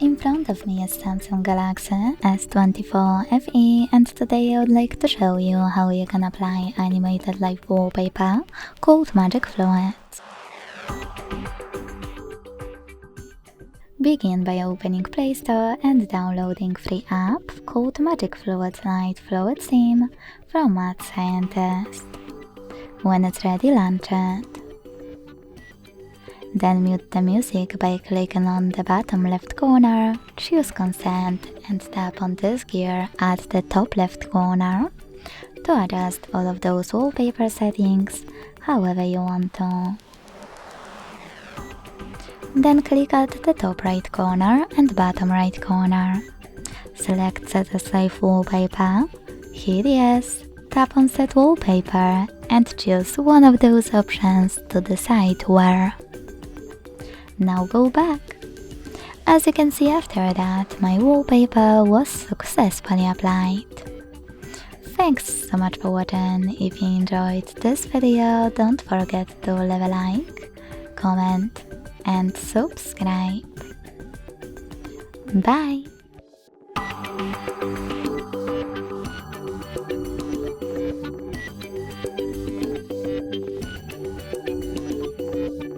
In front of me is Samsung Galaxy S24 FE, and today I would like to show you how you can apply animated live wallpaper called Magic Fluids. Begin by opening Play Store and downloading free app called Magic Fluids Live Wallpaper from Mad Scientist. When it's ready, launch it. Then mute the music by clicking on the bottom left corner, choose consent and tap on this gear at the top left corner to adjust all of those wallpaper settings however you want to. Then click at the top right corner and bottom right corner. Select Set as Live Wallpaper, hit Yes, tap on Set Wallpaper and choose one of those options to decide where. Now go back. As you can see, after that, my wallpaper was successfully applied. Thanks so much for watching. If you enjoyed this video, don't forget to leave a like, comment and subscribe. Bye!